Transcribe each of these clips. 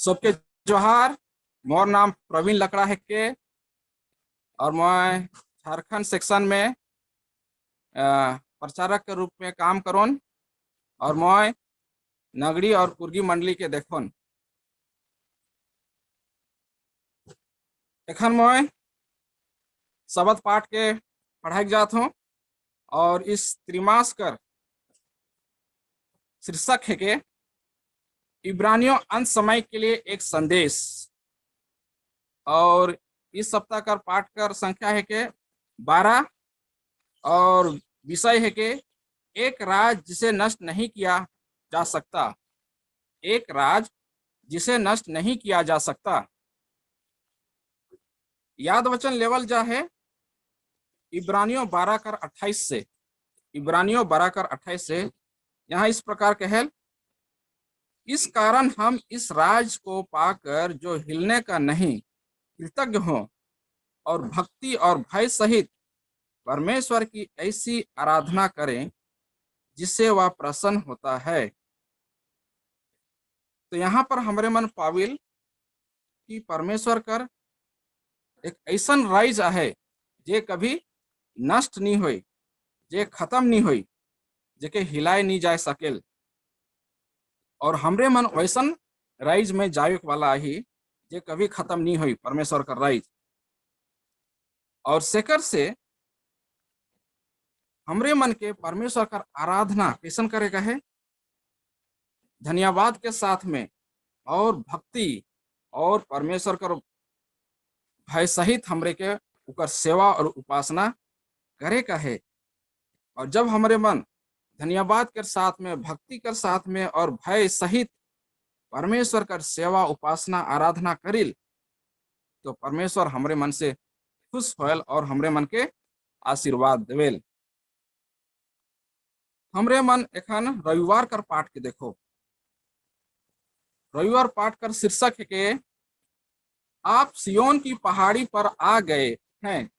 सबके जोहार। मोर नाम प्रवीण लकड़ा है के और मैं झारखंड सेक्शन में प्रचारक के रूप में काम करोन और मैं नगड़ी और कुर्गी मंडली के देखोन। एखन मैं शब्द पाठ के पढ़ाई जात हूँ और इस त्रिमास कर शीर्षक है के इब्रानियों अंत समय के लिए एक संदेश। और इस सप्ताह का पाठ कर संख्या है के 12 और विषय है कि एक राज जिसे नष्ट नहीं किया जा सकता। एक राज जिसे नष्ट नहीं किया जा सकता। याद वचन लेवल जा है इब्रानियों 12 कर 28 से। इब्रानियों 12 कर 28 से यहाँ इस प्रकार कहल, इस कारण हम इस राज को पाकर जो हिलने का नहीं कृतज्ञ हो और भक्ति और भय सहित परमेश्वर की ऐसी आराधना करें जिससे वह प्रसन्न होता है। तो यहाँ पर हमारे मन पाविल कि परमेश्वर कर एक ऐसा राइज है जे कभी नष्ट नहीं हुई, जे खत्म नहीं हुई, जेके हिलाए नहीं जा सकेल। और हमरे मन वैसन राइज में जाए वाला ही जे कभी खत्म नहीं हुई, परमेश्वर का राइज। और सेकर से हमरे मन के परमेश्वर का आराधना कैसन करेगा है, धन्यवाद के साथ में और भक्ति और परमेश्वर का भय सहित हमरे के उकर सेवा और उपासना करे का है। और जब हमारे मन धन्यवाद के साथ में, भक्ति के साथ में और भय सहित परमेश्वर का सेवा उपासना आराधना करिल, तो परमेश्वर हमरे मन से खुश होल और हमरे मन के आशीर्वाद देवेल। हमरे मन एखन रविवार कर पाठ के देखो। रविवार पाठ कर शीर्षक है के आप सियोन की पहाड़ी पर आ गए हैं।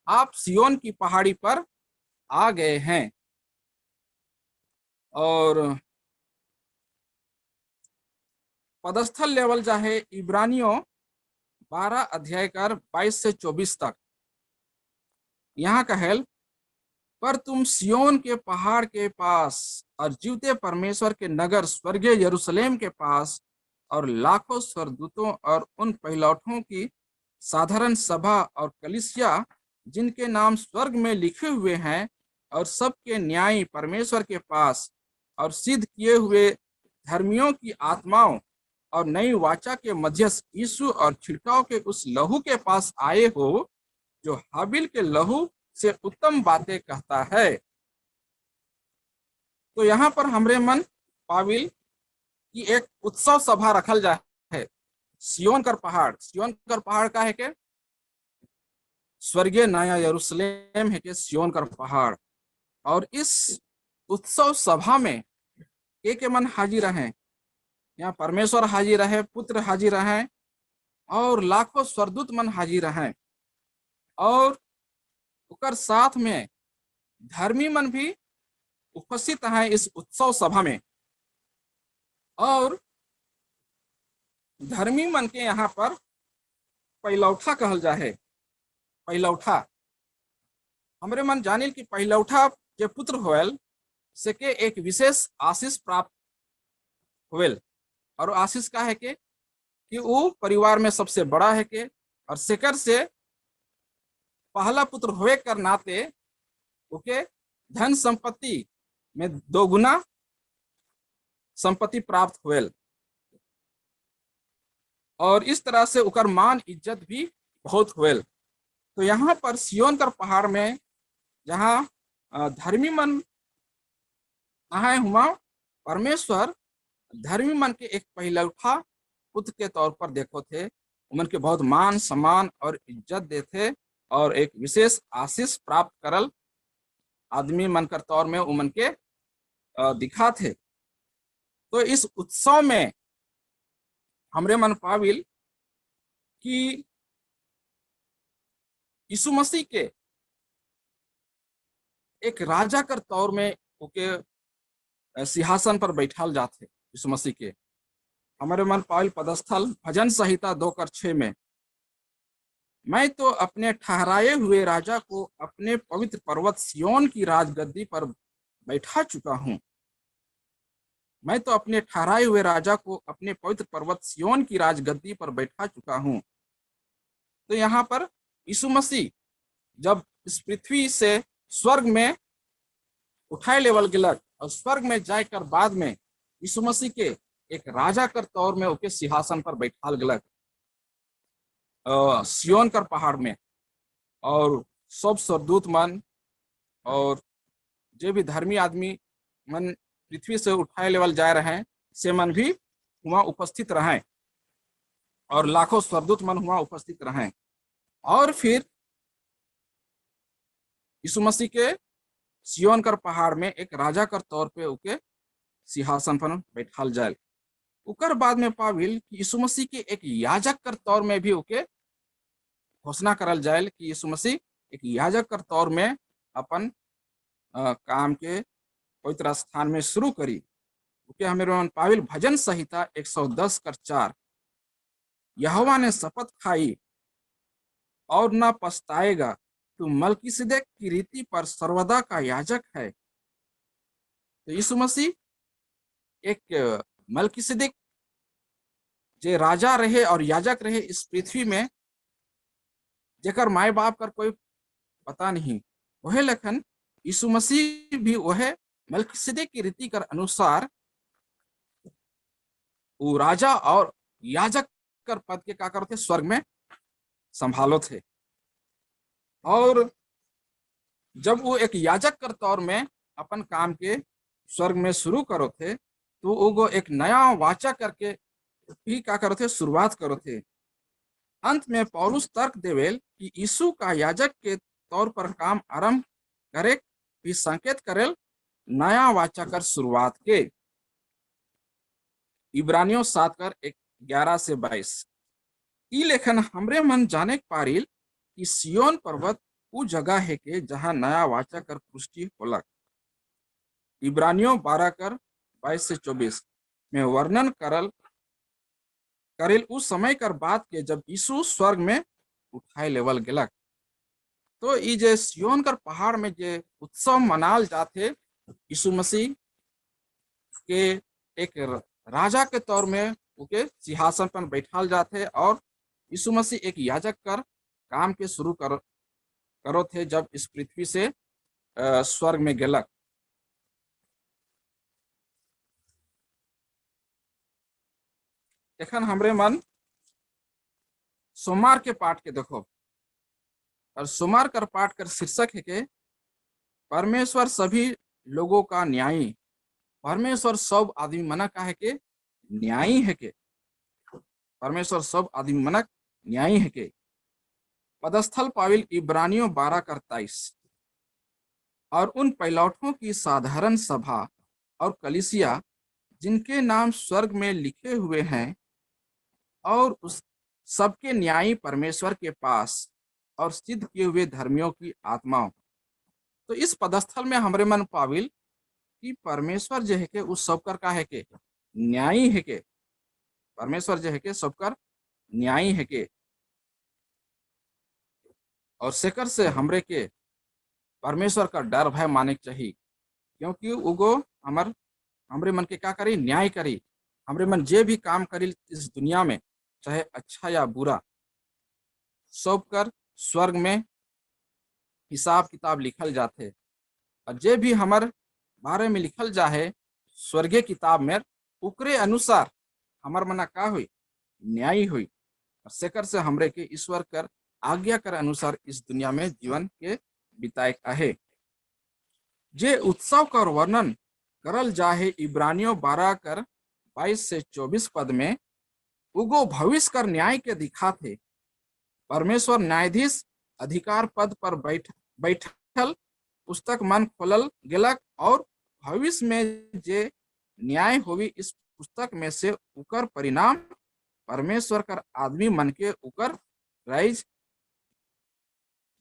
आप सियोन की पहाड़ी पर आ गए हैं। और पदस्थल लेवल जा है इब्रानियों 12 अध्याय कर 22 से 24 तक। यहाँ कहल, पर तुम सियोन के पहाड़ के पास और जीवते परमेश्वर के नगर स्वर्गीय यरूशलेम के पास और लाखों स्वर्गदूतों और उन पहिलौठों की साधारण सभा और कलीसिया जिनके नाम स्वर्ग में लिखे हुए हैं और सबके न्यायी परमेश्वर के पास और सिद्ध किए हुए धर्मियों की आत्माओं और नई वाचा के मध्यस्थ यीशु और छिड़काव के उस लहू के पास आए हो जो हाबिल के लहू से उत्तम बातें कहता है। तो यहाँ पर हमरे मन पाविल की एक उत्सव सभा रखल जा है सियोन कर पहाड़। सियोन कर पहाड़ का है के स्वर्गीय नया यरूशलेम है के सियोन कर पहाड़। और इस उत्सव सभा में के मन हाजिर रहे, यहाँ परमेश्वर हाजिर रहे, पुत्र हाजिर रहे और लाखों स्वर्गदूत मन हाजिर रहे और उकर साथ में धर्मी मन भी उपस्थित है इस उत्सव सभा में। और धर्मी मन के यहाँ पर पहिलौठा कहल जा है। पहिलौठा हमरे मन जानिल कि पहिलौठा जे पुत्र होल से के एक विशेष आशीष प्राप्त होल। और आशीष का है कि वो परिवार में सबसे बड़ा है के और सेकर से पहला पुत्र होए कर नाते ओके धन संपत्ति में 2 गुना संपत्ति प्राप्त होल। और इस तरह से उकर मान इज्जत भी बहुत होल। तो यहाँ पर सियोन कर पहाड़ में जहाँ धर्मी मन आए हुआ, परमेश्वर धर्मी मन के एक पहिलौठा पुत्र के तौर पर देखो थे। उमन के बहुत मान सम्मान और इज्जत देते और एक विशेष आशीष प्राप्त करल आदमी मन कर तौर में उमन के दिखा थे। तो इस उत्सव में हमरे मन पाविल कि यीशु मसीह के एक राजा कर तौर में ओके सिंहासन पर बैठाल जाते यीशु मसीह के। हमारे मन पावल पदस्थल भजन संहिता 2:6 में, मैं तो अपने ठहराए हुए राजा को अपने पवित्र पर्वत सिय्योन की राजगद्दी पर बैठा चुका हूँ। मैं तो अपने ठहराए हुए राजा को अपने पवित्र पर्वत सिय्योन की राजगद्दी पर बैठा चुका हूँ। तो यहाँ पर यीशु मसीह जब इस पृथ्वी से स्वर्ग में उठाए लेवल गिलक और स्वर्ग में जाकर बाद में यीशु मसीह के एक राजा कर तौर में ओके सिंहासन पर बैठाल गिलक सियोन कर पहाड़ में, और सब स्वर्गदूत मन और जो भी धर्मी आदमी मन पृथ्वी से उठाए लेवल जा रहे हैं से मन भी वहां उपस्थित रहे, और लाखों स्वर्गदूत मन वहां उपस्थित रहे। और फिर यीशु मसीह के सियोन कर पहाड़ में एक राजा कर तौर पे उके सिंहासन पर बैठाल जाए। उकर बाद में पाविल कि यीशु मसीह के एक याजक कर तौर में भी उके घोषणा करल जाए कि यीशु मसीह एक याजक कर तौर में अपन काम के पवित्र स्थान में शुरू करी। उके हमें पाविल भजन संहिता 110:4, यहोवा ने शपथ खाई और न पछताएगा, तू मलकीसिदक की रीति पर सर्वदा का याजक है। तो यीशु मसीह एक मलकीसिदक जे राजा रहे और याजक रहे इस पृथ्वी में, जेकर माए बाप कर कोई पता नहीं, वह लेखन यीशु मसीह भी वह मलकीसिदक की रीति कर अनुसार वो राजा और याजक कर पद के का करते स्वर्ग में संभालो थे। और जब वो एक याजक कर तौर में अपन काम के स्वर्ग में शुरू करो थे, तो वो एक नया वाचा करके भी का करो थे शुरुआत करो थे। अंत में पौलुस तर्क देवेल कि यीशु का याजक के तौर पर काम आरंभ करे भी संकेत करेल नया वाचा कर शुरुआत के। इब्रानियों 7:11-22 ई लेखन हमरे मन जाने पारिल कि सियोन पर्वत वो जगह है के जहां नया वाचा कर पुष्टि होलक। इब्रानियों 12:22-24 में वर्णन करेल उस समय कर बात के जब यीशु स्वर्ग में उठाए लेवल गेलक। तो ये जे सियोन कर पहाड़ में जे उत्सव मनाल जाते यीशु मसीह के एक राजा के तौर में उके सिंहासन पर बैठाल जाते, और यीशु मसीह एक याजक कर काम के शुरू करो थे जब इस पृथ्वी से स्वर्ग में गेलक। एखन हमरे मन सोमवार के पाठ के देखो, और सोमवार कर पाठ कर शीर्षक है के परमेश्वर सभी लोगों का न्यायी। परमेश्वर सब आदमी मना का है के न्यायी है के, परमेश्वर सब आदमी मनक न्यायी है के। पदस्थल पाविल इब्रानियों 12:23, और उन पैलौठों की साधारण सभा और कलीसिया जिनके नाम स्वर्ग में लिखे हुए हैं, और उस सबके न्यायी परमेश्वर के पास और सिद्ध किए हुए धर्मियों की आत्माओं। तो इस पदस्थल में हमरे मन पाविल कि परमेश्वर जो है के उस सबकर का है के न्यायी है के, परमेश्वर जो है के सबकर न्यायी है के। और सेकर से हमरे के परमेश्वर का डर भय माने चाहिए, क्योंकि उगो हमरे मन के का करी न्याय करी। हमरे मन जे भी काम करी इस दुनिया में, चाहे अच्छा या बुरा, सब कर स्वर्ग में हिसाब किताब लिखल जाते, और जे भी हमार बारे में लिखल जाए स्वर्गीय किताब में, उकरे अनुसार हमार मना का हुई न्याय हुई। और सेकर से हमरे के ईश्वर कर आज्ञा कर अनुसार इस दुनिया में जीवन के बिताए आहे। जे उत्सव कर वर्णन करल जाहे इब्रानियों 12:22-24 पद में, उगो भविष्य कर न्याय के दिखाते। परमेश्वर न्यायाधीश अधिकार पद पर बैठल पुस्तक मन खोलल गेलक, और भविष्य में जे न्याय होवी इस पुस्तक में से उकर परिणाम परमेश्वर कर आदमी मन के उकर राइज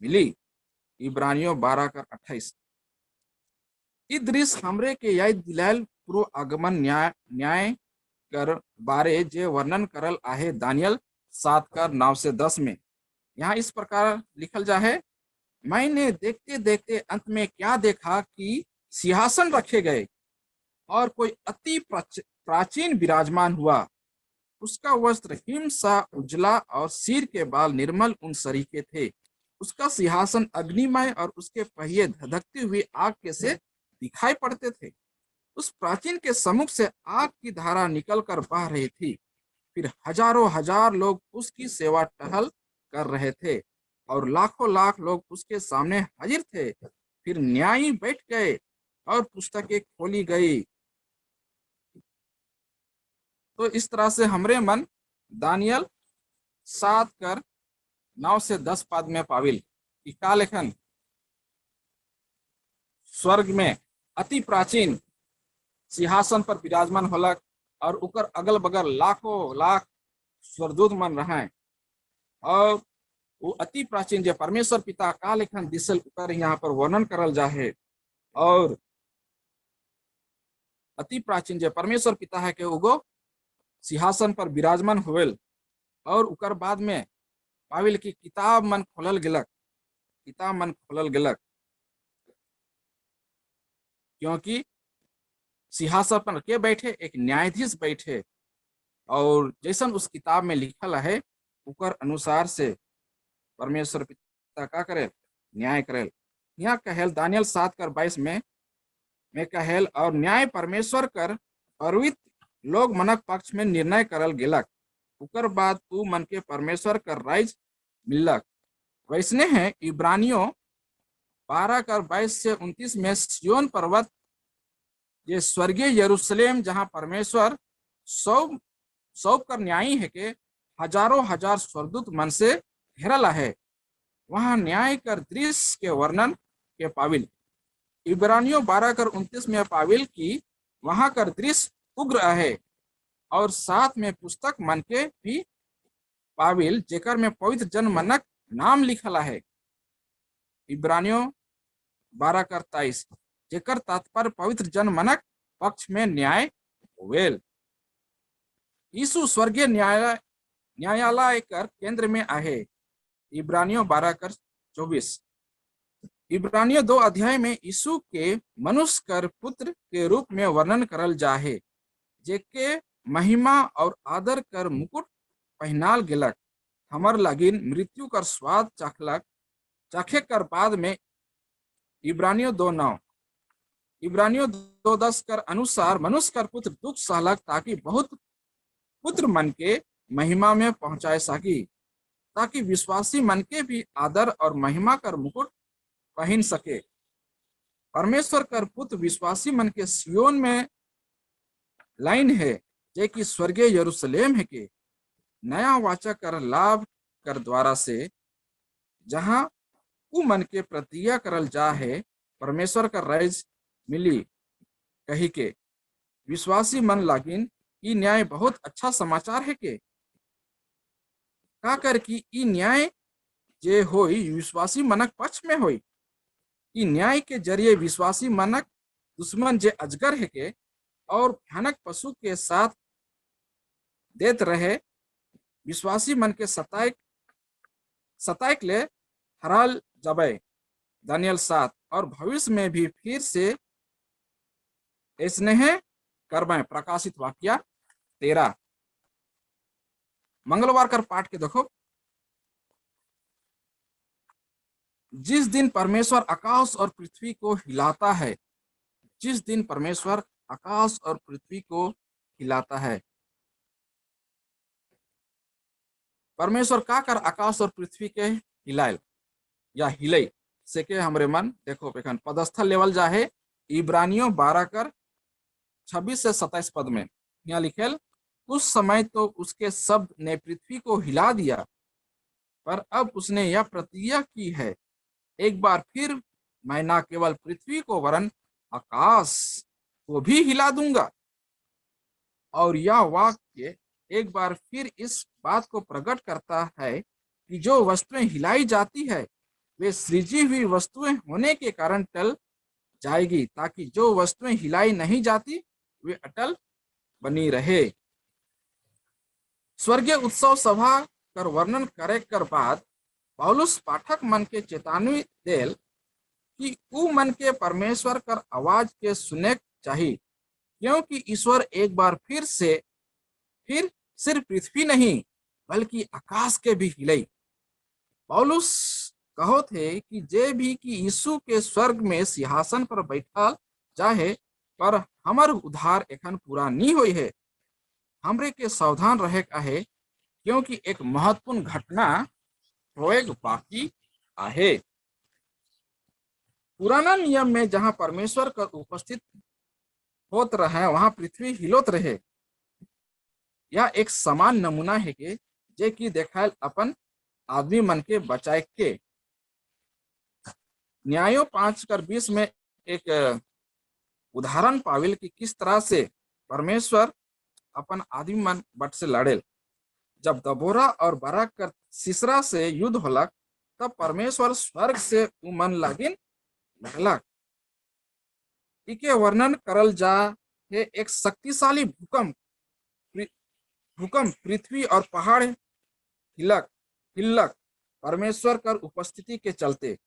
मिली। इब्रानियों 12:28 ई दृश्य हमरे के याद दिलायल पूर्व आगमन न्याय कर बारे जे वर्णन करल आहे दानियल 7 कर 9 से 10 में। यहाँ इस प्रकार लिखल जा है, मैंने देखते देखते अंत में क्या देखा कि सिंहासन रखे गए और कोई अति प्राचीन विराजमान हुआ। उसका वस्त्र हिम सा उजला और सिर के बाल निर्मल उन सरीखे थे। उसका सिंहासन अग्निमय और उसके पहिए धधकती हुई आग के से दिखाई पड़ते थे। उस प्राचीन के सम्मुख से आग की धारा निकलकर बह रही थी। फिर हजारों हजार लोग उसकी सेवा टहल कर रहे थे और लाखों लाख लोग उसके सामने हाजिर थे। फिर न्यायी बैठ गए और पुस्तकें खोली गई। तो इस तरह से हमरे मन दानियल 7 कर 9 से 10 पद में पाविल कि का लेखन स्वर्ग में अति प्राचीन सिंहासन पर विराजमान होलक और उकर अगल बगल लाखों लाख स्वर्गदूत मन रहे और वो अति प्राचीन जो परमेश्वर पिता का लेखन दिसल उकर यहाँ पर वर्णन करल जा है। और अति प्राचीन जो परमेश्वर पिता है के उगो सिंहासन पर विराजमान होवेल और उकर बाद में पाविल की किताब मन खोलल गेलक, किताब मन खोलल गेलक, क्योंकि सिंहासन पर के बैठे एक न्यायाधीश बैठे और जैसन उस किताब में लिखल है उकर अनुसार से परमेश्वर पिता का करे न्याय करे। यहाँ कहेल दानियल 7 कर 22 में कहेल और न्याय परमेश्वर कर पवित्र लोग मनक पक्ष में निर्णय करल गेलक। उकर बाद तू मन के परमेश्वर कर राइज मिलक। वैसने है इब्रानियों 12 कर 22 से 29 में सिय्योन पर्वत ये स्वर्गीय यरूशलेम जहां परमेश्वर सौ कर न्यायी है के हजारों हजार स्वर्गदूत मन से घेरला है। वहां न्याय कर दृश्य के वर्णन के पाविल इब्रानियों 12 कर 29 में पाविल की वहां कर दृश्य उग्र है और साथ में पुस्तक मन के भी पाविल जेकर में पवित्र जन मनक नाम लिखला है। इब्रानियों 12 कर 23 जेकर तात्पर्य पवित्र जन मनक पक्ष में न्याय होवेल। यीशु स्वर्गीय न्यायालय कर केंद्र में आहे। इब्रानियों 12 कर 24 इब्रानियों 2 अध्याय में यीशु के मनुष्य कर पुत्र के रूप में वर्णन करल जाहे जेके महिमा और आदर कर मुकुट पहनाल गेलक। हमर लागिन मृत्यु कर स्वाद चखलक चखे कर बाद में इब्रानियों 2:9 इब्रानियों 2:10 कर अनुसार मनुष्य कर पुत्र दुख सहलक ताकि बहुत पुत्र मन के महिमा में पहुंचाए सकी, ताकि विश्वासी मन के भी आदर और महिमा कर मुकुट पहन सके। परमेश्वर कर पुत्र विश्वासी मन के सियोन में लाइन है जे कि स्वर्गीय यरूशलेम है के नया वाचा कर लाभ कर द्वारा से जहां उ मन के प्रतिज्ञा करल जा है परमेश्वर का राज मिली कही के विश्वासी मन लागिन ई न्याय बहुत अच्छा समाचार है के का कर की ई न्याय जे होई विश्वासी मनक पक्ष में होई। ई न्याय के जरिए विश्वासी मनक दुश्मन जे अजगर है के और भयानक पशु के साथ देत रहे विश्वासी मन के सताइक ले हराल जबे दानियल 7 और भविष्य में भी फिर से स्नेह करबे। प्रकाशित वाक्य 13 मंगलवार कर पाठ के देखो। जिस दिन परमेश्वर आकाश और पृथ्वी को हिलाता है, जिस दिन परमेश्वर आकाश और पृथ्वी को हिलाता है। परमेश्वर का कर आकाश और पृथ्वी के हिलायल या हिलई से के हमरे मन देखो पेखन पदस्थल लेवल जा है। इब्रानियों 12 कर 26 से 27 पद में यहाँ लिखेल उस समय तो उसके शब्द ने पृथ्वी को हिला दिया, पर अब उसने यह प्रतिज्ञा की है, एक बार फिर मैं ना केवल पृथ्वी को वरन आकाश को भी हिला दूंगा। और यह वाक्य एक बार फिर इस बात को प्रकट करता है कि जो वस्तुएं हिलाई जाती है वे सृजी हुई वस्तुएं होने के कारण टल जाएगी, ताकि जो वस्तुएं हिलाई नहीं जाती वे अटल बनी रहे। स्वर्गीय उत्सव सभा कर वर्णन करे कर बाद पौलुस पाठक मन के चेतावनी देल कि ऊ मन के परमेश्वर कर आवाज के सुने चाहिए, क्योंकि ईश्वर एक बार फिर सिर्फ पृथ्वी नहीं बल्कि आकाश के भी हिलई। पौलुस कहो थे कि जे भी कि यीशु के स्वर्ग में सिंहासन पर बैठा चाहे, पर हमर उद्धार एखन पूरा नहीं हुई है। हमरे के सावधान रहे आहे, क्योंकि एक महत्वपूर्ण घटना होए बाकी आहे। पुराना नियम में जहां परमेश्वर का उपस्थित होत रहे वहां पृथ्वी हिलोत रहे। यह एक समान नमूना है कि जे की देखायल अपन आदमी मन के बचाए के। न्यायो 5:20 में एक उदाहरण पाविल कि किस तरह से परमेश्वर अपन आदमी मन बट से लड़ेल। जब दबोरा और बाराक कर सीसरा से युद्ध होलक, तब परमेश्वर स्वर्ग से उ मन लागिन लड़लक। इके वर्णन करल जा है एक शक्तिशाली भूकंप पृथ्वी और पहाड़ हिलक परमेश्वर कर उपस्थिति के चलते।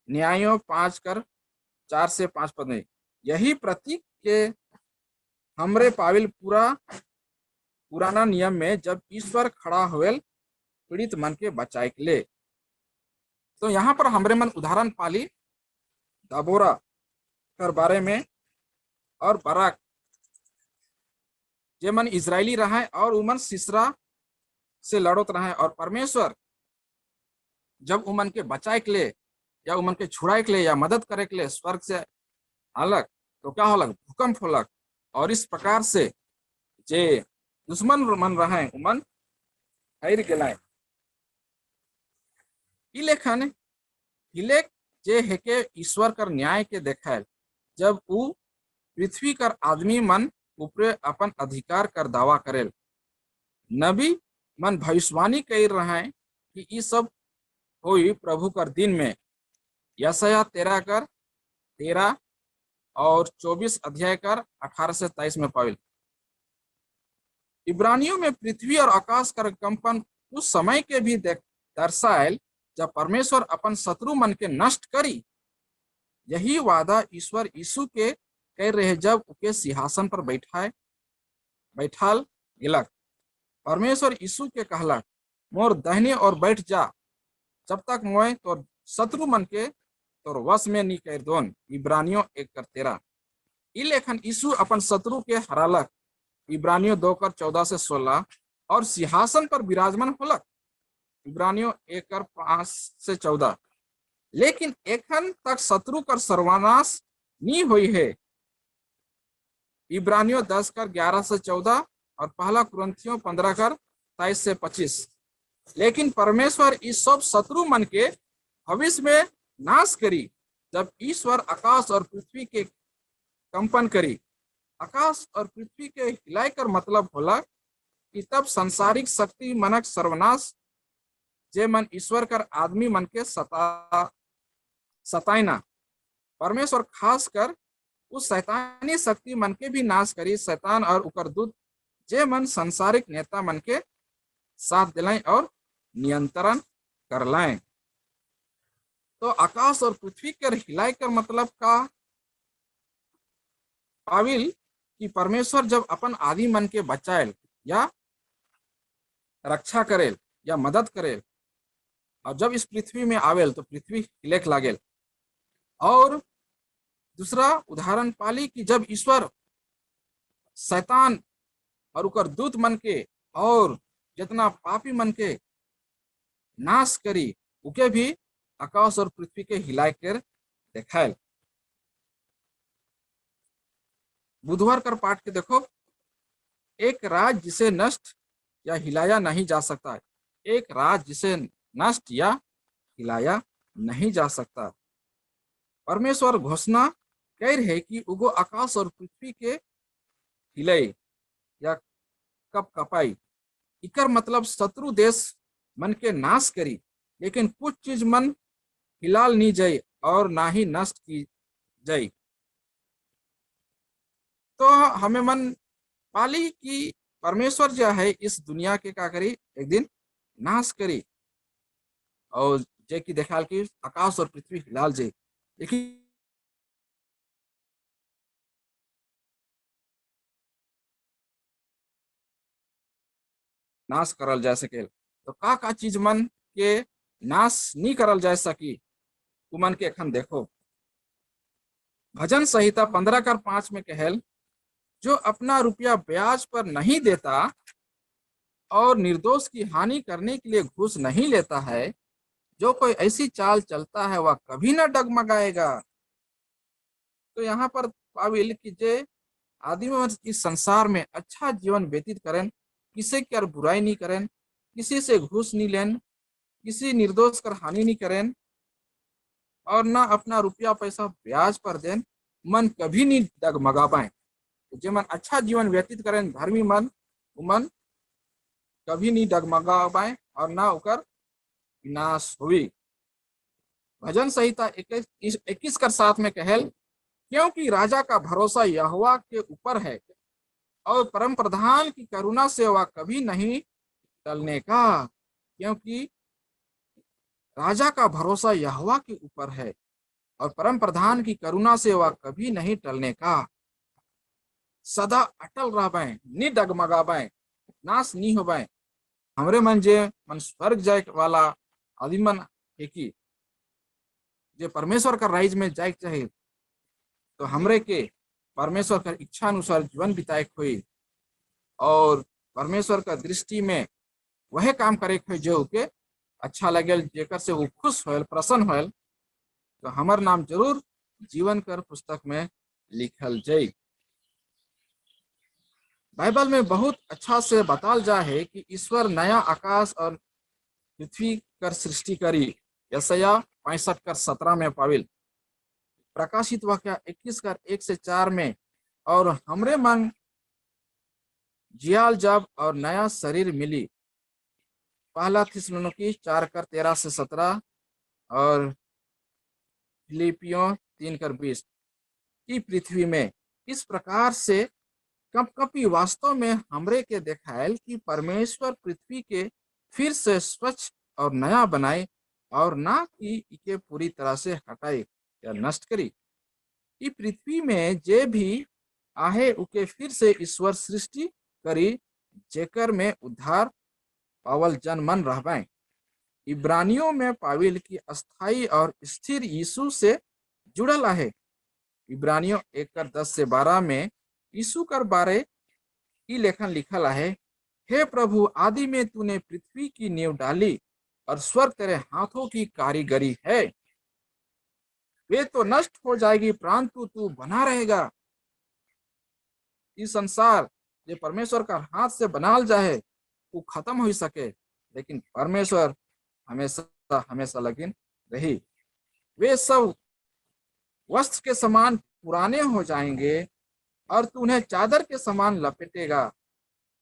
न्यायों 5:4-5 पद में यही प्रतीक के हमरे पाविल पुराना नियम में जब ईश्वर खड़ा होवेल पीड़ित मन के बचाए के लिए। तो यहाँ पर हमरे मन उदाहरण पाली दबोरा कर बारे में और बाराक, जे मन इजरायली रहे और उमन सीसरा से लड़ोत रहे, और परमेश्वर जब उमन के बचाए के लिए या उमन के छुड़ाए के लिए या मदद करे के लिए स्वर्ग से आलक, तो क्या होलक? भूकंप होलक। और इस प्रकार से जे दुश्मन मन रहे उमन हार गए। ई लेखन हिलेक जे है के ईश्वर कर न्याय के देखायल, जब ऊ पृथ्वी कर आदमी मन ऊपरे अपन अधिकार कर दावा करेल। नबी मन भविष्यवाणी कर रहे कि ई सब होई प्रभु कर दिन में। यशायाह 13 और 24 अध्याय कर 18 से 23 में पाविल। इब्रानियों में पृथ्वी और आकाश कर कंपन उस समय के भी दर्शायल जब परमेश्वर अपन शत्रु मन के नष्ट करी। यही वादा ईश्वर यीशु के कह रहे जब उके सिंहासन पर बैठाल गिलक। परमेश्वर यीशु के कहलक, मोर दाहिने और बैठ जा, जब तक मोय तो शत्रु मन के तोर वश में नहीं कर दोन। इब्रानियों 1:13। ई लेखन यीशु अपन शत्रु के हरालक। इब्रानियों 2:14 से 16 और सिंहासन पर विराजमान होलक। इब्रानियों 1:5 से 14। लेकिन एखन तक शत्रु कर सर्वनाश नहीं हुई है। इब्रानियों 10:11 से 14 और पहला कुरिन्थियों 15:23 से 25। लेकिन परमेश्वर इस सब शत्रु मन के भविष्य में नाश करी जब ईश्वर आकाश और पृथ्वी के कंपन करी। आकाश और पृथ्वी के हिलाए कर मतलब होला कि तब सांसारिक शक्ति मनक सर्वनाश जे मन ईश्वर कर आदमी मन के सताइना। परमेश्वर खास कर उस शैतानी शक्ति मन के भी नाश करी। शैतान और उकर दूत जे मन सांसारिक नेता मन के साथ दिलाएं और नियंत्रण कर लाएं। तो आकाश और पृथ्वी कर हिलाए कर मतलब का पाविल कि परमेश्वर जब अपन आदि मन के बचाएल या रक्षा करेल या मदद करेल, और जब इस पृथ्वी में आवेल तो पृथ्वी हिलेक लागेल। और दूसरा उदाहरण पाली कि जब ईश्वर शैतान और उकर दूत मन के और जितना पापी मन के नाश करी, उके भी आकाश और पृथ्वी के हिलाए कर देखायल। बुधवार कर पाठ के देखो, एक राज जिसे नष्ट या हिलाया नहीं जा सकता। एक राज जिसे नष्ट या हिलाया नहीं जा सकता। परमेश्वर घोषणा कह रहे कि उगो आकाश और पृथ्वी के हिलाई या कप कपाई। इकर मतलब शत्रु देश मन के नाश करी, लेकिन कुछ चीज मन हिलाल नहीं जाए और ना ही नष्ट की जाए। तो हमें मन पाली कि परमेश्वर जो है इस दुनिया के का करी एक दिन नाश करी और जे की देखाल की आकाश और पृथ्वी हिलाल जे, लेकिन नाश करल जा सके। तो का चीज मन के नाश नहीं करल जा सकी उमन के एखन देखो। भजन संहिता 15:5 में कहल, जो अपना रुपया ब्याज पर नहीं देता और निर्दोष की हानि करने के लिए घूस नहीं लेता है, जो कोई ऐसी चाल चलता है वह कभी ना डगमगाएगा। तो यहाँ पर पाविल कि जे आदमी इस संसार में अच्छा जीवन व्यतीत करें, किसी की बुराई नहीं करें, किसी से घूस नहीं लें, किसी निर्दोष कर हानि नहीं करें और ना अपना रुपया पैसा ब्याज पर दें, मन कभी नहीं डगमगा पाए। जो मन अच्छा जीवन व्यतीत करें धर्मी मन, मन कभी नहीं डगमगा पाए और ना उकर विनाश हुई। भजन संहिता 21:7 में कहल, क्योंकि राजा का भरोसा यहोवा के ऊपर है और परम प्रधान की करुणा से वह कभी नहीं टलने का। क्योंकि राजा का भरोसा यहोवा के ऊपर है और परम प्रधान की करुणा से वह कभी नहीं टलने का। सदा अटल रह पाए, नहीं डगमगा पाए, नाश नहीं हो पाए। हमरे मन जे मन स्वर्ग जाए वाला आदमी मन है कि जे परमेश्वर का राइज में जाए चाहे, तो हमरे के परमेश्वर का इच्छा अनुसार जीवन बिताए हुई और परमेश्वर का दृष्टि में वह काम करे हुए जो के अच्छा लगे, जेकर से वो खुश होल, प्रसन्न होल, तो हमार नाम जरूर जीवन कर पुस्तक में लिखल जाए। बाइबल में बहुत अच्छा से बताल जा है कि ईश्वर नया आकाश और पृथ्वी कर सृष्टि करी। यशायाह 65:17 में पाविल। प्रकाशित वाक्य 21:1-4 में, और हमरे मन जियाल जब और नया शरीर मिली। पहला थिस्सलुनीकी 4:13-17 और फिलिपियों 3:20 की पृथ्वी में इस प्रकार से कपकपी वास्तव में हमरे के देखायल कि परमेश्वर पृथ्वी के फिर से स्वच्छ और नया बनाए और ना कि इके पूरी तरह से हटाए या नष्ट करी। ई पृथ्वी में जे भी आहे उके फिर से ईश्वर सृष्टि करी, जेकर में उद्धार पावल जन मन रहबाए। इब्रानियों में पाविल की अस्थाई और स्थिर यीशु से जुड़ल आहे। इब्रानियों 1:10-12 में यीशु कर बारे की लेखन लिखल है, हे प्रभु, आदि में तूने पृथ्वी की नींव डाली और स्वर्ग तेरे हाथों की कारीगरी है। वे तो नष्ट हो जाएगी परंतु तू बना रहेगा। इस संसार जो परमेश्वर का हाथ से बनाल जाए वो खत्म हो सके, लेकिन परमेश्वर हमेशा हमेशा लगिन रही। वे सब वस्त्र के समान पुराने हो जाएंगे और तू उन्हें चादर के समान लपेटेगा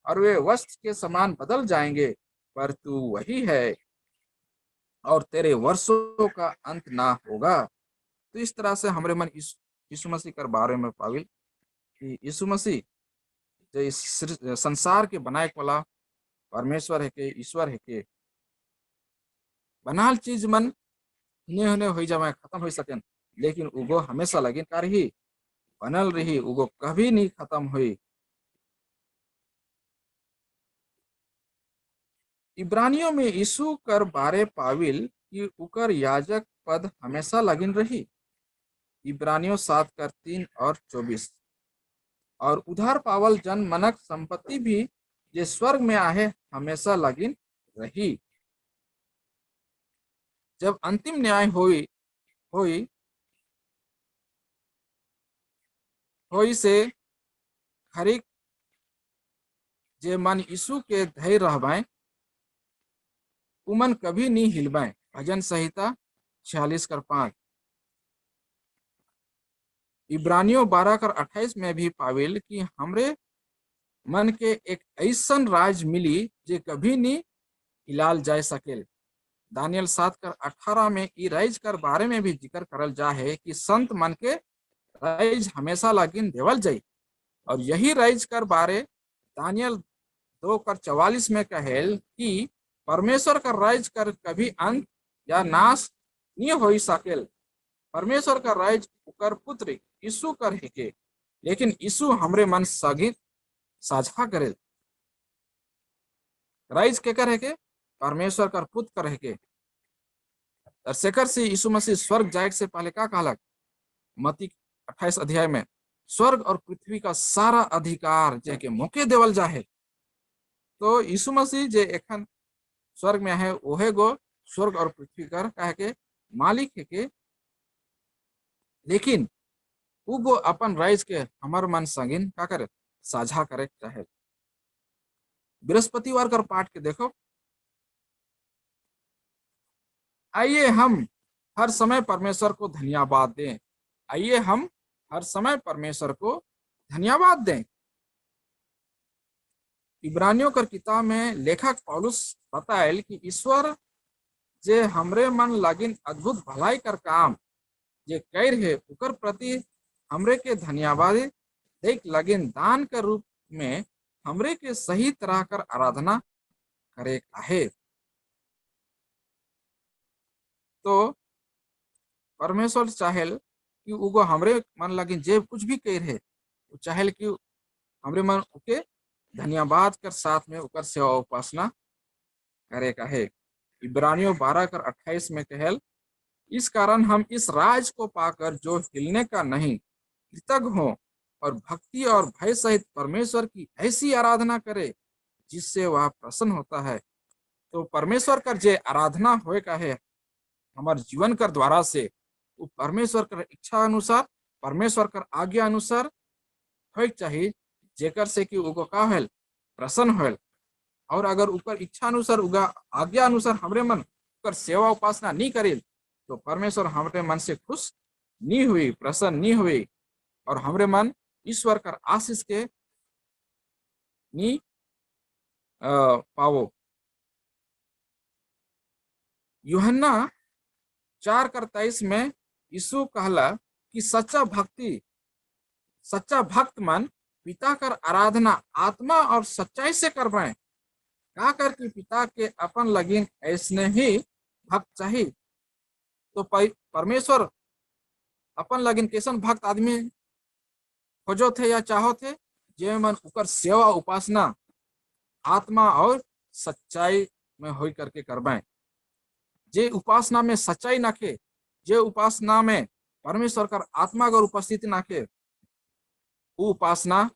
और वे वस्त्र के समान बदल जाएंगे, पर तू वही है और तेरे वर्षों का अंत ना होगा। तो इस तरह से हमारे मन यीशु मसीह के बारे में पाविल कि यीशु मसीह जो इस संसार के बनाए वाला परमेश्वर है के, ईश्वर है के, बनाल चीज मन होने हो जाए खत्म हो सके, लेकिन उगो हमेशा लगिन कर ही बनल रही, उगो कभी नहीं खत्म हुई। इब्रानियों में यीशु कर बारे पाविल कि उकर याजक पद हमेशा लगिन रही। इब्रानियों 7:3 और 24। और उधार पावल जन मनक संपत्ति भी जे स्वर्ग में आहे हमेशा लगिन रही। जब अंतिम न्याय होई होई होई से खरीक जे मन यीशु के धैर्य रहबाए उमन कभी नहीं हिलबाए। भजन संहिता 46:5। इब्रानियों 12:28 में भी पाविल कि हमरे मन के एक ऐसन राज मिली जे कभी नहीं हिलाल जा सकेल। दानियल 7:18 में ई राइज कर बारे में भी जिक्र करल जा है कि संत मन के राइज हमेशा लगिन देवल जाई। और यही राइज कर बारे दानियल 2:44 में कहेल कि परमेश्वर का राज कर कभी अंत या नाश नहीं हो सकेल। परमेश्वर का राज उकर पुत्र यीशु कर है, लेकिन यीशु हमरे मन सगित साझा करे। राइज के कर है के परमेश्वर का पुत्र कर है के और शेखर से यीशु मसीह स्वर्ग जाए से पहले का कहलक मत्ती 28 अध्याय में, स्वर्ग और पृथ्वी का सारा अधिकार जे के मौके देवल जाए। तो यीशु मसीह जे एखन स्वर्ग में है ओहे गो स्वर्ग और पृथ्वी कर कहे के मालिक है के, लेकिन उगो अपन राइज के हमर मन संगिन का करे साझा करे चाहे। बृहस्पतिवार कर पाठ के देखो, आइए हम हर समय परमेश्वर को धन्यवाद दें। आइए हम हर समय परमेश्वर को धन्यवाद दें। इब्रानियों कर किताब में लेखक पौलुस बताएल कि ईश्वर जे हमरे मन लागिन अद्भुत भलाई कर काम जे कैर है उकर प्रति हमरे के धन्यवाद देख लगिन दान के रूप में हमरे के सही तरह कर आराधना करे आहे। तो परमेश्वर चाहेल कि उगो हमरे मन लगिन जे कुछ भी कह रहे चाहेल कि हमरे मन ओके धन्यवाद कर साथ में उकर सेवा उपासना करे का है। इब्रानियों 12:28 में कहल, इस कारण हम इस राज को पाकर जो हिलने का नहीं कृतज्ञ हो और भक्ति और भय सहित परमेश्वर की ऐसी आराधना करे जिससे वह प्रसन्न होता है। तो परमेश्वर कर जे आराधना होए का है हमारे जीवन कर द्वारा से वो परमेश्वर कर इच्छा अनुसार परमेश्वर कर आज्ञा अनुसार होए चाहिए, जेकर से कि उगो का होल प्रसन्न होल। और अगर ऊपर इच्छा अनुसार उगा आज्ञा अनुसार हमरे मन उकर सेवा उपासना नहीं करे तो परमेश्वर हमरे मन से खुश नहीं हुई, प्रसन्न नहीं हुई और हमरे मन ईश्वर कर आशीष के नहीं पावो। यूहन्ना 4:23 में यीशु कहला कि सच्चा भक्त मन पिता कर आराधना आत्मा और सच्चाई से करवाएं। का कर कि पिता के अपन लगिन ऐसने ही भक्त चाहिए। तो परमेश्वर अपन लगिन कैसन भक्त आदमी खोजो थे या चाहो थे जे मन उकर सेवा उपासना आत्मा और सच्चाई में हो करके करवाएं। जे उपासना में सच्चाई नाखे, जे उपासना में परमेश्वर कर आत्मा अगर उपस्थिति नाखे वो उपासना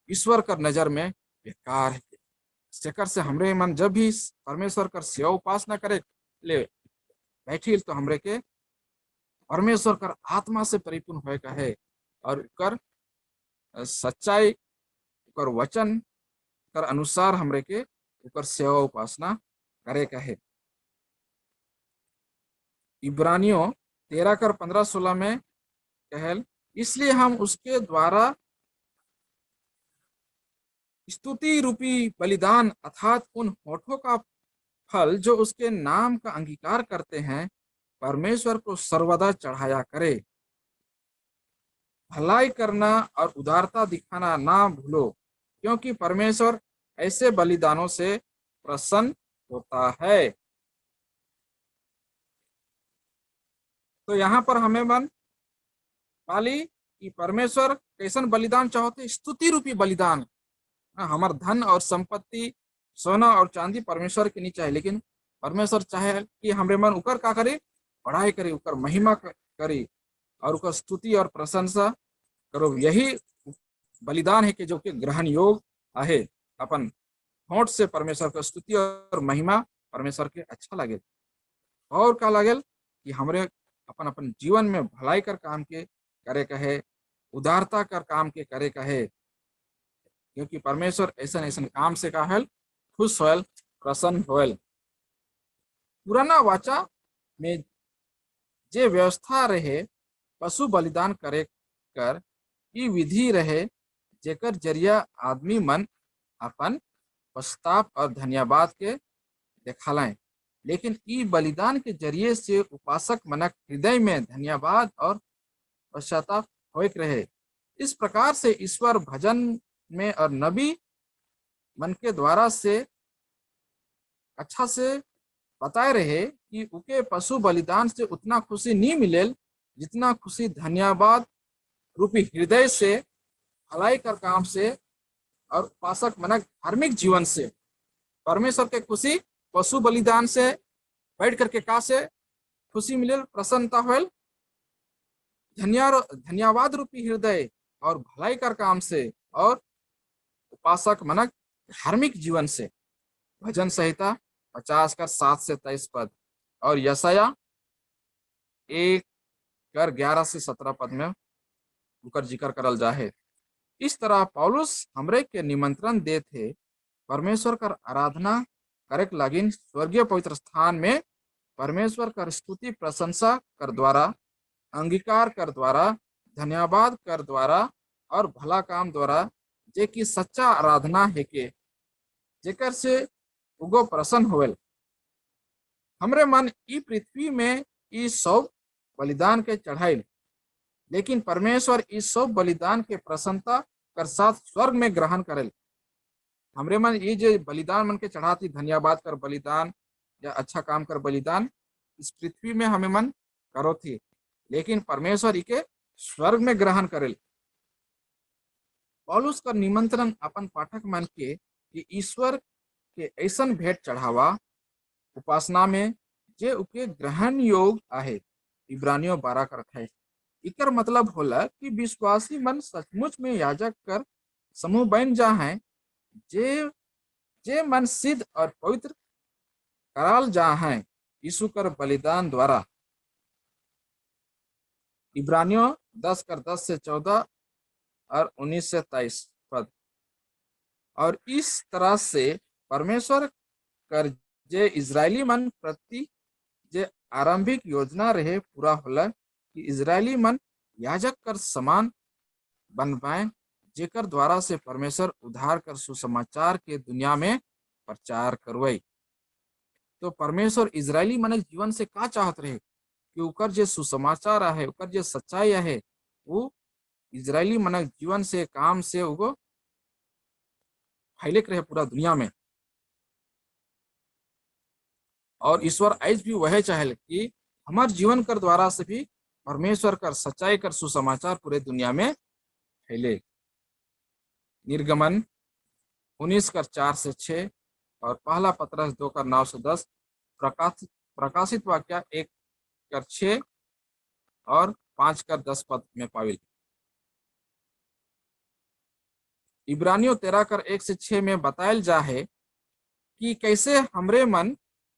ईश्वर कर नजर में बेकार है। शेखर से हमरे मन जब भी परमेश्वर कर सेवा उपासना करे ले बैठी तो हमरे के परमेश्वर कर आत्मा से परिपूर्ण होए का है और कर सच्चाई कर वचन कर अनुसार हमरे के ऊपर सेवा उपासना करे का है। इब्रानियों 13:15-16 में कहल, इसलिए हम उसके द्वारा स्तुति रूपी बलिदान अर्थात उन होठों का फल जो उसके नाम का अंगीकार करते हैं परमेश्वर को सर्वदा चढ़ाया करे। भलाई करना और उदारता दिखाना ना भूलो, क्योंकि परमेश्वर ऐसे बलिदानों से प्रसन्न होता है। तो यहाँ पर हमें मन पाली कि परमेश्वर कैसन बलिदान चाहते, स्तुति रूपी बलिदान। हमार धन और संपत्ति सोना और चांदी परमेश्वर के नहीं चाहे, लेकिन परमेश्वर चाहे कि हमरे मन उकर का करे पढ़ाई करे, उकर महिमा करे और उकर स्तुति और प्रशंसा करो। यही बलिदान है कि जो कि ग्रहण योग आहे। अपन होंठ से परमेश्वर का स्तुति और महिमा परमेश्वर के अच्छा लगे और का लगेल कि हमरे अपन अपन जीवन में भलाई कर काम के करे कहे, उदारता कर काम के करे कहे, क्योंकि परमेश्वर ऐसा ऐसा काम से का है खुश होल प्रसन्न होल। पुराना वाचा में जे व्यवस्था रहे पशु बलिदान करे कर ई विधि रहे जेकर जरिया आदमी मन अपन पश्चाताप और धन्यवाद के दिखालाएं, लेकिन ई बलिदान के जरिए से उपासक मनक हृदय में धन्यवाद और पश्चाताप होते रहे। इस प्रकार से ईश्वर भजन में और नबी मन के द्वारा से अच्छा से बताए रहे कि उके पशु बलिदान से उतना खुशी नहीं मिलेल जितना खुशी धन्यवाद रूपी हृदय से, भलाई कर काम से और उपासक मनक धार्मिक जीवन से। परमेश्वर के खुशी पशु बलिदान से बैठ करके का से खुशी मिले, प्रसन्नता होल, धन्यवाद रूपी हृदय और भलाई कर काम से और उपासक मनक धार्मिक जीवन से। भजन संहिता 50 का 7 से 23 पद और यशाया 1 कर 11 से 17 पद में उकर जिक्र करल जाहे। इस तरह पौलुस हमरे के निमंत्रण दे थे परमेश्वर कर आराधना करे लागिन स्वर्गीय पवित्र स्थान में परमेश्वर कर स्तुति प्रशंसा कर द्वारा, अंगीकार कर द्वारा, धन्यवाद कर द्वारा और भला काम द्वारा, जे की सच्चा आराधना है के जेकर से उगो प्रसन्न होवेल। हमरे मन ई पृथ्वी में ई सब बलिदान के चढ़ाइल, लेकिन परमेश्वर इस सब बलिदान के प्रसन्नता कर साथ स्वर्ग में ग्रहण करेल। हमरे मन ये जो बलिदान मन के चढ़ाती, धन्यवाद कर बलिदान या अच्छा काम कर बलिदान, इस पृथ्वी में हमें मन करो थी, लेकिन परमेश्वर इके स्वर्ग में ग्रहण करेल। पौलुस का निमंत्रण अपन पाठक मन के कि ईश्वर के ऐसन भेंट चढ़ावा उपासना में जे उके ग्रहण योग आहे। इब्रानियों 12 कर 28। इकर मतलब होला कि विश्वासी मन सचमुच में याजक कर समूह बन जा है, जे मन सिद्ध और पवित्र कराल जा है यीशु कर बलिदान द्वारा। इब्रानियों 10 कर 10 से 14 और 19 से 23 पद। और इस तरह से परमेश्वर कर जे इजरायली मन प्रति जे आरंभिक योजना रहे पूरा होला कि इजरायली मन याजक कर समान बन पाए, जेकर द्वारा से परमेश्वर उद्धार कर सुसमाचार के दुनिया में प्रचार करवाई। तो परमेश्वर इजरायली मन जीवन से का चाहत रहे कि उकर जे सुसमाचार है, उकर जे सच्चाई है, वो इजरायली मन जीवन से काम से उगो फैले रहे पूरा दुनिया में। और ईश्वर आज भी वह चाहे कि हमारे जीवन कर द्वारा से भी परमेश्वर कर सच्चाई कर सुसमाचार पूरे दुनिया में फैले। निर्गमन 19 कर 4 से 6 और पहला पत्रस 2 कर 9 से 10, प्रकाशित वाक्य 1 कर 6 और 5 कर 10 पद में पाविल। इब्रानियों 13 कर 1 से 6 में बतायल जा है कि कैसे हमरे मन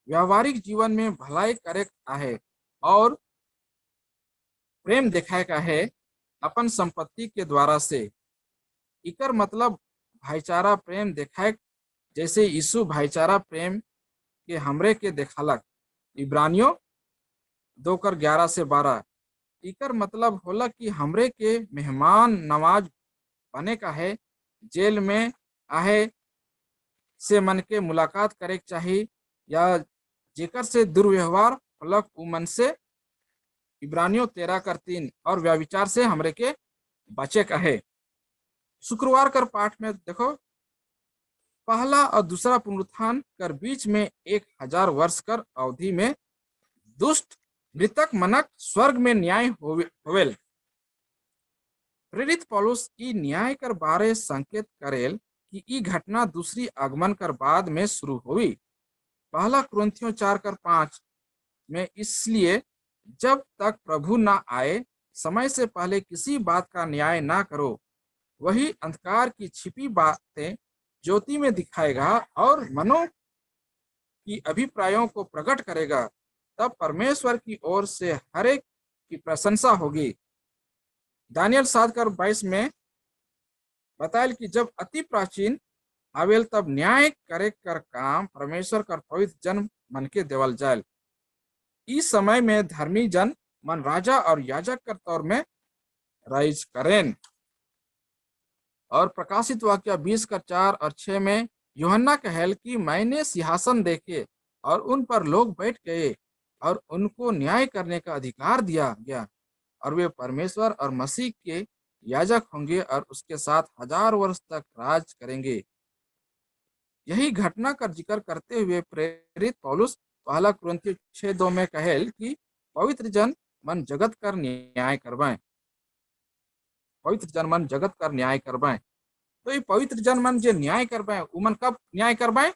व्यावहारिक जीवन में भलाई करे आहे और प्रेम दिखाए का है अपन संपत्ति के द्वारा से। इकर मतलब भाईचारा प्रेम दिखाए, जैसे यीशु भाईचारा प्रेम के हमरे के देखालक। इब्रानियों 2 कर 11 से 12। इकर मतलब होला कि हमरे के मेहमान नवाज बने का है, जेल में आहे से मन के मुलाकात करे चाहिए या जेकर से दुर्व्यवहार होला उ मन से। इब्रानियों 13 कर 3 और व्यभिचार से हमरे के बचे का है। शुक्रवार कर पाठ में देखो, पहला और दूसरा पुनरुत्थान कर बीच में 1000 वर्ष कर अवधि में दुष्ट मृतक मनक स्वर्ग में न्याय होवेल। प्रेरित पौलुस ई न्याय कर बारे संकेत करेल कि ई घटना दूसरी आगमन कर बाद में शुरू हुई। पहला कुरिन्थियों 4 कर 5 में, इसलिए जब तक प्रभु ना आए समय से पहले किसी बात का न्याय ना करो, वही अंधकार की छिपी बातें ज्योति में दिखाएगा और मनों की अभिप्रायों को प्रकट करेगा। तब परमेश्वर की ओर से हर एक की प्रशंसा होगी। दानियल 7 कर 22 में बताया कि जब अति प्राचीन आवेल तब न्याय करे कर काम परमेश्वर कर पवित्र जन मन के देवल जाए। इस समय में धर्मी जन मन राजा और याजक कर तौर में राइज करें। और प्रकाशित वाक्य 20 कर 4 और 6 में यूहन्ना कहल कि मैंने सिंहासन देखे और उन पर लोग बैठ गए और उनको न्याय करने का अधिकार दिया गया और वे परमेश्वर और मसीह के याजक होंगे और उसके साथ 1000 वर्ष तक राज करेंगे। यही घटना का जिक्र करते हुए प्रेरित पौलुस पहला कुरिन्थियों 6:2 में कहेल कि पवित्र जन मन जगत कर न्याय करवाएं। पवित्र जन मन जगत कर न्याय करवाएं। तो ये पवित्र जन मन जो न्याय करवाएं, वो मन कब न्याय करवाएं?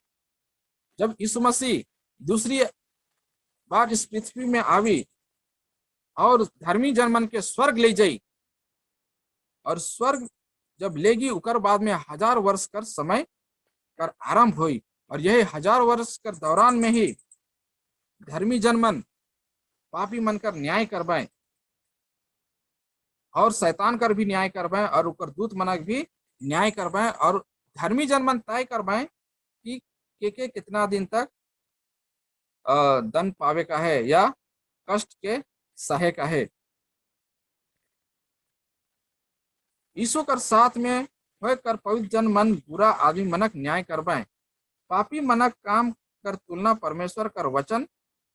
जब यीशु मसीह दूसरी बार इस पृथ्वी में आवी और धर्मी जन मन के स्वर्ग ले जाई, और स्वर्ग जब लेगी उकर बाद में 1000 वर्ष कर समय कर आरंभ हुई, और यही 1000 वर्ष कर दौरान में ही धर्मी जन मन पापी मन कर न्याय करवाएं और शैतान कर भी न्याय करवाएं और उकर दूत मनक भी न्याय करवाएं, और धर्मी जन मन तय करवाएं कि के कितना दिन तक दंड पावे का है या कष्ट के सहे का है। यीशु कर साथ में होकर पवित्र जन मन बुरा आदमी मनक न्याय करवाएं। पापी मनक काम कर तुलना परमेश्वर कर वचन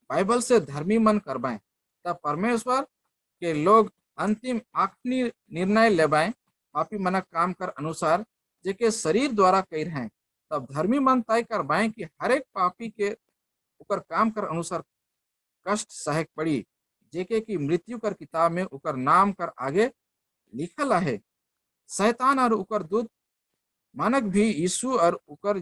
बाइबल से धर्मी मन करवाएं, तब परमेश्वर के लोग अंतिम आखिरी निर्णय लेवाएं। पापी मनक काम कर अनुसार जेके शरीर द्वारा कर हैं, तब धर्मी मन तय करवाएं कि हर एक पापी के उकर काम कर अनुसार कष्ट सहक पड़ी, जेके की मृत्यु कर किताब में उकर नाम कर आगे लिखल है। शैतान और उकर दूत मानक भी यीशु और उकर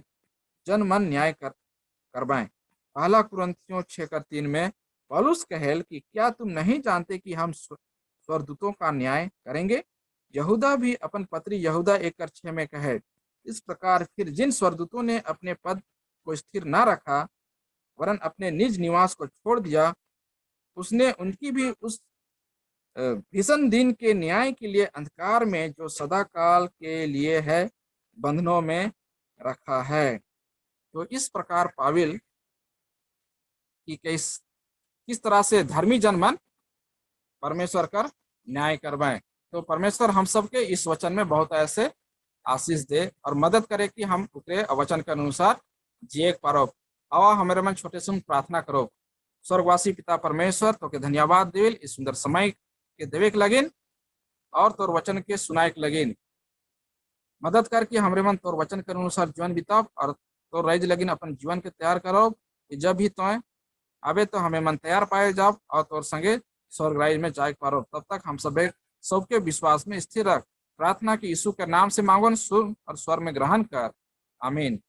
जन मन न्याय करवाएं। पहला कुरिन्थियों 6:3 में पौलुस कहेल कि क्या तुम नहीं जानते कि हम स्वर्गदूतों का न्याय करेंगे? यहूदा भी अपन पत्री यहूदा 1:6 में कहे, इस प्रकार फिर जिन स्वर्गदूतों ने अपने पद को स्थिर न रखा वरन अपने निज निवास को छोड़ दिया, उसने उनकी भी उस भीषण दिन के न्याय के लिए अंधकार में जो सदा काल के लिए है बंधनों में रखा है। तो इस प्रकार पाविल कि किस तरह से धर्मी जन मन परमेश्वर कर न्याय करवाएं। तो परमेश्वर हम सबके इस वचन में बहुत ऐसे आशीष दे और मदद करे कि हम उतरे वचन के अनुसार जिए पारो। आवा हमारे मन छोटे सुन प्रार्थना करो। स्वर्गवासी पिता परमेश्वर तो के धन्यवाद देविल इस सुंदर समय के देवे के लगिन और तोर वचन के सुनाए के लगिन। मदद करके हमरे मन तोर वचन के अनुसार जीवन बिताओ और तोर राइज लगिन अपन जीवन के तैयार करो कि जब भी तो आवे तो हमें मन तैयार पाए जाओ और तोर संगे स्वर्ग राज में जाए पारो। तब तक हम सबके विश्वास में स्थिर रख। प्रार्थना की यीशु के नाम से मांगो, सुन और स्वर में ग्रहण कर। आमीन।